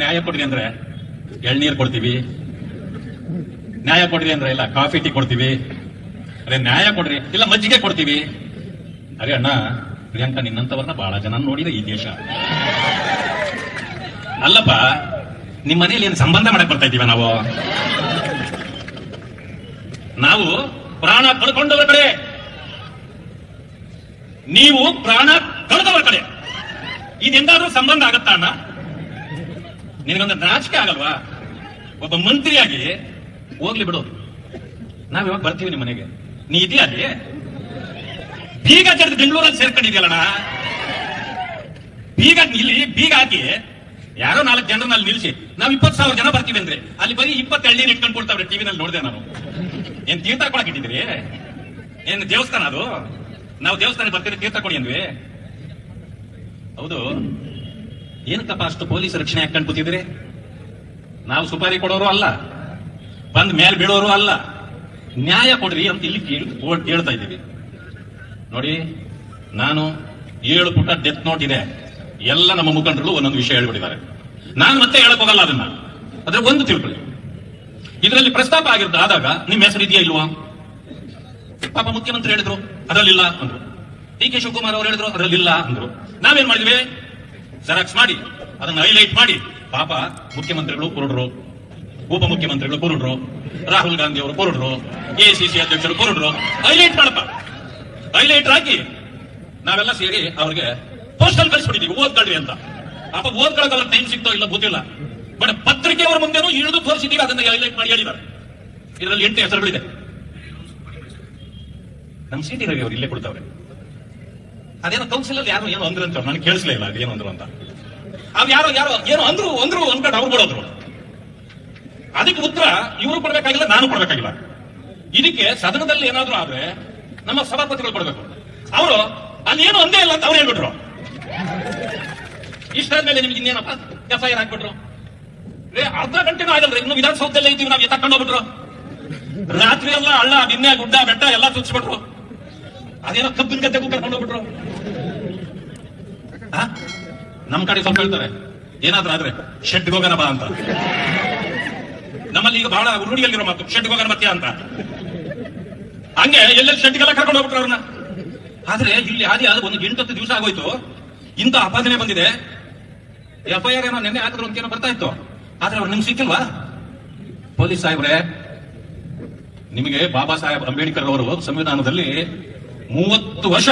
ನ್ಯಾಯ ಕೊಡ್ರಿ ಅಂದ್ರೆ ಎಳ್ನೀರ್ ಕೊಡ್ತೀವಿ, ನ್ಯಾಯ ಕೊಡ್ರಿ ಅಂದ್ರೆ ಇಲ್ಲ ಕಾಫಿ ಟೀ ಕೊಡ್ತೀವಿ, ಅದೇ ನ್ಯಾಯ ಕೊಡ್ರಿ ಇಲ್ಲ ಮಜ್ಜಿಗೆ ಕೊಡ್ತೀವಿ. ಅರೆ ಅಣ್ಣ ಪ್ರಿಯಾಂಕಾ, ನಿನ್ನಂತವರನ್ನ ಬಹಳ ಜನ ನೋಡಿದ ಈ ದೇಶ. ಅಲ್ಲಪ್ಪ, ನಿಮ್ ಮನೇಲಿ ಏನು ಸಂಬಂಧ ಮಾಡಕ್ ಬರ್ತಾ ಇದ್ದೀವ ನಾವು? ನಾವು ಪ್ರಾಣ ಕಳ್ಕೊಂಡವರ ಕಡೆ, ನೀವು ಪ್ರಾಣ ಕಳೆದವರ ಕಡೆ. ಇದೆಂದಾದ್ರೂ ಸಂಬಂಧ ಆಗತ್ತಾ ಅಣ್ಣ? ನಿನಗೊಂದು ನಾಚಿಕೆ ಆಗಲ್ವಾ? ಒಬ್ಬ ಮಂತ್ರಿಯಾಗಿ ಹೋಗ್ಲಿ ಬಿಡು, ನಾವ್ ಇವಾಗ ಬರ್ತೀವಿ ನಿಮ್ಮ ಮನೆಗೆ, ನೀ ಇದೆಯಾ ಅಲ್ಲಿ? ಬೀಗ ಜಡ್ದು ಬೆಂಗಳೂರಲ್ಲಿ ಸೇರ್ಕೊಂಡಿದ್ಯಲ್ಲಣ್ಣ, ಬೀಗ ಇಲ್ಲಿ ಬೀಗ ಹಾಕಿ ಯಾರೋ 4 ಜನರನ್ನ ನಿಲ್ಸಿ ನಾವ್ 20,000 ಜನ ಬರ್ತೀವಿ ಅಂದ್ರೆ ಅಲ್ಲಿ ಬರೀ 20 ಎಳ್ನೀರು ಇಟ್ಕೊಂಡು ಕೊಡ್ತಾವ್ರೆ. ಟಿವಿನಲ್ಲಿ ನೋಡಿದೆ ನಾನು. ಏನ್ ತೀರ್ಥ ಕೊಡಕ್ ಇಟ್ಟಿದ್ರಿ? ಏನ್ ದೇವಸ್ಥಾನ ಅದು? ನಾವು ದೇವಸ್ಥಾನ ಬರ್ತೀವಿ ತೀರ್ಥ ಕೊಡಿ ಅಂದ್ವಿ. ಹೌದು, ಏನಕ್ಕಪ್ಪ ಅಷ್ಟು ಪೊಲೀಸ್ ರಕ್ಷಣೆ ಹಾಕೊಂಡು ಕೂತಿದ್ರಿ? ನಾವು ಸುಪಾರಿ ಕೊಡೋರು ಅಲ್ಲ, ಬಂದ್ ಮೇಲ್ ಬೀಳೋರು ಅಲ್ಲ, ನ್ಯಾಯ ಕೊಡ್ರಿ ಅಂತ ಇಲ್ಲಿ ಕೇಳ್ತಾ ಇದ್ದೀವಿ. ನೋಡಿ, ನಾನು 7 ಪುಟ ಡೆತ್ ನೋಟ್ ಇದೆ, ಎಲ್ಲ ನಮ್ಮ ಮುಖಂಡರು ಒಂದೊಂದು ವಿಷಯ ಹೇಳ್ಬಿಟ್ಟಿದ್ದಾರೆ. ನಾನು ಮತ್ತೆ ಹೇಳಕ್ ಹೋಗಲ್ಲ ಅದನ್ನ. ಅದ್ರ ಒಂದು ತಿಳ್ಕೊಳ್ಳಿ, ಇದರಲ್ಲಿ ಪ್ರಸ್ತಾಪ ಆದಾಗ ನಿಮ್ಮ ಹೆಸರು ಇದೆಯಾ ಇಲ್ವಾ? ಪಾಪ ಮುಖ್ಯಮಂತ್ರಿ ಹೇಳಿದ್ರು ಅದರಲ್ಲಿಲ್ಲ ಅಂದ್ರು, ಡಿ ಕೆ ಶಿವಕುಮಾರ್ ಅವರು ಹೇಳಿದ್ರು ಅದರಲ್ಲಿಲ್ಲ ಅಂದ್ರು. ನಾವೇನ್ ಮಾಡಿದ್ವಿ? ಜೆರಾಕ್ಸ್ ಮಾಡಿ ಅದನ್ನ ಹೈಲೈಟ್ ಮಾಡಿ, ಪಾಪ ಮುಖ್ಯಮಂತ್ರಿಗಳು ಕುರುಡ್ರು, ಉಪಮುಖ್ಯಮಂತ್ರಿಗಳು ಕುರುಡ್ರು, ರಾಹುಲ್ ಗಾಂಧಿ ಅವರು ಕುರುಡ್ರು, ಎಸಿಸಿ ಅಧ್ಯಕ್ಷರು ಕುರುಡ್ರು, ಹೈಲೈಟ್ ಮಾಡಪ್ಪ, ಹೈಲೈಟ್ ಹಾಕಿ ನಾವೆಲ್ಲ ಸೇರಿ ಅವ್ರಿಗೆ ಪೋಸ್ಟಲ್ ಕಳಿಸ್ಬಿಟ್ಟಿದೀವಿ, ಓದ್ಕೊಳ್ರಿ ಅಂತ. ಪಾಪ ಓದ್ಕೊಳಕಲ್ಲ ಟೈಮ್ ಸಿಗ್ತೋ ಇಲ್ಲ ಗೊತ್ತಿಲ್ಲ, ಬಟ್ ಪತ್ರಿಕೆಯವರ ಮುಂದೆನೂ ಇಳಿದು ತೋರಿಸಿದೀವಿ, ಅದನ್ನ ಹೈಲೈಟ್ ಮಾಡಿ ಹೇಳಿದ್ದಾರೆ. ಇದರಲ್ಲಿ 8 ಹೆಸರುಗಳಿದೆ. ನಮ್ಮ ಸಿಟಿ ರವಿ ಅವರು ಇಲ್ಲೇ ಕೊಡ್ತಾವ್ರೆ. ಅದೇನೋ ಕೌನ್ಸಿಲರ್ ಯಾರು ಏನೋ ಅಂದ್ರು ಅಂತ ನನಗೆ ಕೇಳಿಸ್ಲೇ ಇಲ್ಲ, ಅದೇನು ಅಂದ್ರು ಅಂತ. ಅವ್ ಯಾರೋ ಏನೋ ಅಂದ್ರು ಅನ್ಕೊಂಡು ಅವ್ರು ಕೊಡೋದ್ರು. ಅದಕ್ಕೆ ಉತ್ತರ ಇವರು ಕೊಡ್ಬೇಕಾಗಿಲ್ಲ, ನಾನು ಕೊಡ್ಬೇಕಾಗಿಲ್ಲ. ಇದಕ್ಕೆ ಸದನದಲ್ಲಿ ಏನಾದ್ರು ಆದ್ರೆ ನಮ್ಮ ಸಭಾಪತಿಗಳು ಕೊಡ್ಬೇಕು. ಅವರು ಅಲ್ಲಿ ಏನು ಒಂದೇ ಇಲ್ಲ ಅಂತ ಅವ್ರು ಹೇಳ್ಬಿಟ್ರು. ಇಷ್ಟಾದ್ಮೇಲೆ ನಿಮ್ಗೆ ಇನ್ನೇನಪ್ಪ FIR ಹಾಕ್ಬಿಟ್ರು. ಅರ್ಧ ಗಂಟೆನೂ ಆಗಲ್ರಿ, ಇನ್ನು ವಿಧಾನಸೌಧದಲ್ಲೇ ಇದ್ದೀವಿ ನಾವು, ತಕೊಂಡು ಹೋಗ್ಬಿಟ್ರು. ರಾತ್ರಿ ಎಲ್ಲ ಹಳ್ಳ ದಿನ್ನೆ ಗುಡ್ಡ ಬೆಟ್ಟ ಎಲ್ಲ ಸುಚ್ಚಿಬಿಟ್ರು. ಅದೇನೋ ಕಬ್ಬಿನ ಗದ್ದೆಗೂ ಕರ್ಕೊಂಡು ಹೋಗ್ಬಿಟ್ರು. ನಮ್ ಕಡೆ ಸ್ವಲ್ಪ ಹೇಳ್ತಾರೆ, ಏನಾದ್ರೂ ಆದ್ರೆ ಶೆಡ್ಗೆ ಹೋಗೋಣ ಬಾ ಅಂತ. ನಮ್ಮಲ್ಲಿ ಈಗ ಬಹಳ ರೂಢಿಯಲ್ಲಿರೋ ಮಾತು ಶೆಡ್ಗೆ ಹೋಗೋಣ ಮತ್ತೆ ಅಂತ. ಹಂಗೆ ಎಲ್ಲೆಲ್ಲಿ ಶೆಡ್ಗೆಲ್ಲ ಕರ್ಕೊಂಡು ಹೋಗ್ಬಿಟ್ರು ಅವ್ರನ್ನ. ಆದ್ರೆ ಇಲ್ಲಿ ಆದಿ ಅದು ಒಂದು 8-10 ದಿವಸ ಆಗೋಯ್ತು, ಇಂಥ ಆಪಾದನೆ ಬಂದಿದೆ. FIR ಏನೋ ನೆನ್ನೆ ಹಾಕಿದ್ರು ಅಂತ ಏನೋ ಬರ್ತಾ ಇತ್ತು, ಆದ್ರೆ ಅವ್ರು ನಿಮ್ಗೆ ಸಿಕ್ಕಿಲ್ವಾ? ಪೊಲೀಸ್ ಸಾಹೇಬ್ರೆ, ನಿಮಗೆ ಬಾಬಾ ಸಾಹೇಬ್ ಅಂಬೇಡ್ಕರ್ ಅವರು ಸಂವಿಧಾನದಲ್ಲಿ 30 ವರ್ಷ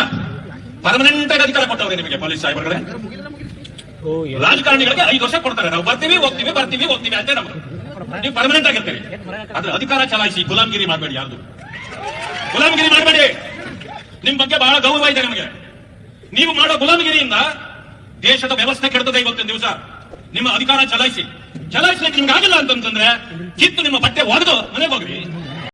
ಪರ್ಮನೆಂಟ್ ಆಗಿ ಅಧಿಕಾರ ಕೊಟ್ಟವ್ರೆ ನಿಮಗೆ ಪೊಲೀಸ್ ಸಾಹೇಬ್ರೆ. ರಾಜಕಾರಣಿಗಳಿಗೆ 5 ವರ್ಷ ಕೊಡ್ತಾರೆ. ನಾವು ಬರ್ತೀವಿ ಹೋಗ್ತೀವಿ ಅಂತ ನಮ್ಗೆ, ನೀವು ಪರ್ಮನೆಂಟ್ ಆಗಿರ್ತೀವಿ. ಆದ್ರೆ ಅಧಿಕಾರ ಚಲಾಯಿಸಿ ಗುಲಾಮಗಿರಿ ಮಾಡಬೇಡಿ, ಯಾರ್ದು ಗುಲಾಮಗಿರಿ ಮಾಡಬೇಡಿ. ನಿಮ್ ಬಗ್ಗೆ ಬಹಳ ಗೌರವ ಇದೆ ನಮಗೆ. ನೀವು ಮಾಡೋ ಗುಲಾಮಗಿರಿಯಿಂದ ದೇಶದ ವ್ಯವಸ್ಥೆ ಕೆಡ್ತದೆ. ಇವತ್ತಿನ ದಿವಸ ನಿಮ್ಮ ಅಧಿಕಾರ ಚಲಾಯಿಸ್ಲಿಕ್ಕೆ ನಿಮ್ಗೆ ಆಗಿಲ್ಲ ಅಂತಂದ್ರೆ ಕಿತ್ತು ನಿಮ್ಮ ಬಟ್ಟೆ ಒಗೆದು ಮನೆಗೆ ಹೋಗ್ರಿ.